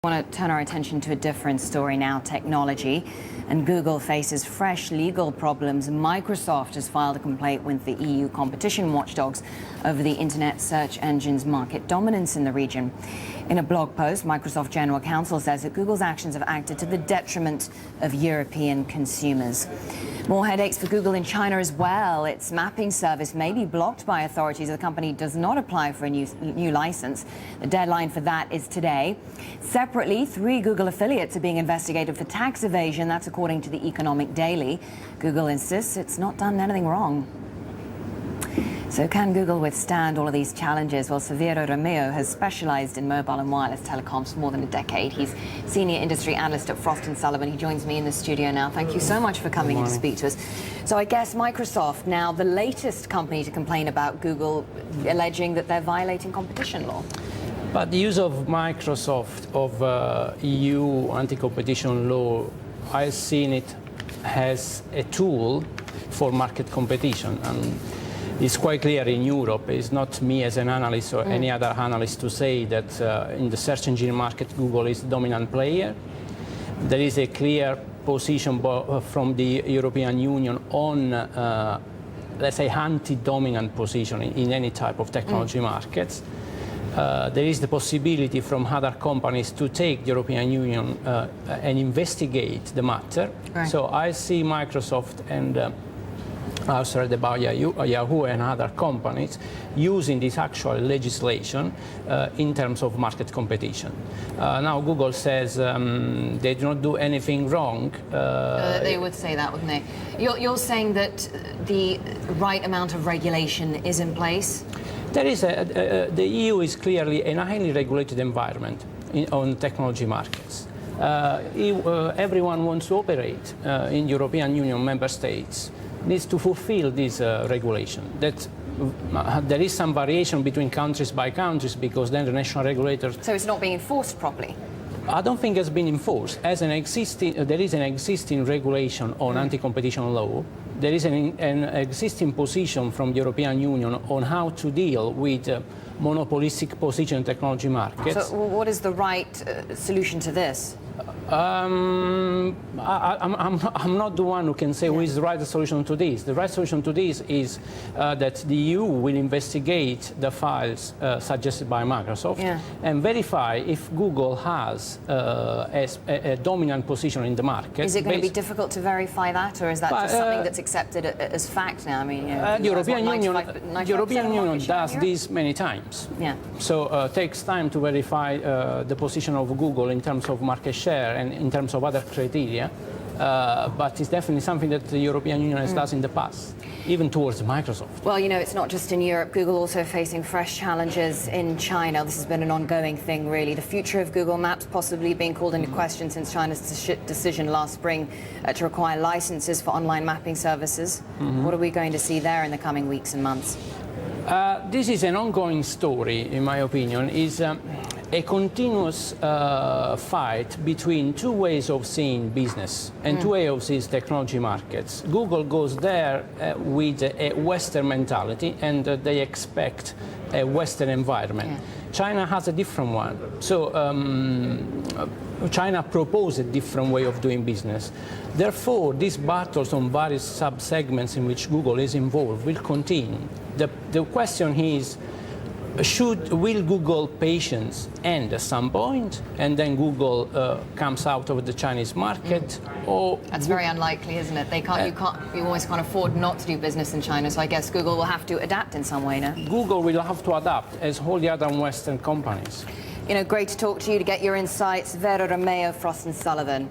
I want to turn our attention to a different story now, technology. And Google faces fresh legal problems. Microsoft has filed a complaint with the EU competition watchdogs over the internet search engine's market dominance in the region. In a blog post, Microsoft General Counsel says that Google's actions have acted to the detriment of European consumers. More headaches for Google in China as well. Its mapping service may be blocked by authorities if the company does not apply for a new license. The deadline for that is today. Separately, 3 Google affiliates are being investigated for tax evasion. That's according to the Economic Daily. Google insists it's not done anything wrong. So can Google withstand all of these challenges? Well, Saverio Romeo has specialized in mobile and wireless telecoms for more than a decade. He's senior industry analyst at Frost Sullivan. He joins me in the studio now. Thank you so much for coming in to speak to us. So I guess Microsoft, now the latest company to complain about Google, alleging that they're violating competition law. But the use of Microsoft of EU anti-competition law, I've seen it as a tool for market competition. And it's quite clear in Europe. It's not me as an analyst or any other analyst to say that in the search engine market, Google is the dominant player. There is a clear position from the European Union on, let's say, anti-dominant position in any type of technology markets. There is the possibility from other companies to take the European Union and investigate the matter. Right. So I see Microsoft and also about Yahoo and other companies using this actual legislation in terms of market competition. Now Google says they do not do anything wrong. They would say that, wouldn't they? You're saying that the right amount of regulation is in place? There is the EU is clearly a highly regulated environment on technology markets. Everyone wants to operate in European Union member states needs to fulfill this regulation. That there is some variation between countries by countries because then the national regulators. So it's not being enforced properly? I don't think it's been enforced. As there is an existing regulation on anti-competition law. There is an existing position from the European Union on how to deal with monopolistic position in technology markets. So what is the right solution to this? I'm not the one who can say who is the right solution to this. The right solution to this is that the EU will investigate the files suggested by Microsoft and verify if Google has a dominant position in the market. Is it going to be difficult to verify that, or is that just something that's accepted as fact now? I mean, the European Union does this many times. Yeah. So it takes time to verify the position of Google in terms of market share and in terms of other criteria, but it's definitely something that the European Union has done in the past, even towards Microsoft. Well, you know, it's not just in Europe. Google also facing fresh challenges in China. This has been an ongoing thing, really. The future of Google Maps possibly being called into question since China's decision last spring to require licenses for online mapping services. What are we going to see there in the coming weeks and months? This is an ongoing story, in my opinion. Is a continuous fight between 2 ways of seeing business and 2 ways of seeing technology markets. Google goes there with a Western mentality and they expect a Western environment. China has a different one. So China proposed a different way of doing business. Therefore, these battles on various sub-segments in which Google is involved will continue. The question is, will Google patience end at some point, and then Google comes out of the Chinese market? Or that's very unlikely, isn't it? You always can't afford not to do business in China. So I guess Google will have to adapt in some way, no? Google will have to adapt, as all the other Western companies. You know, great to talk to you, to get your insights. Saverio Romeo, Frost & Sullivan.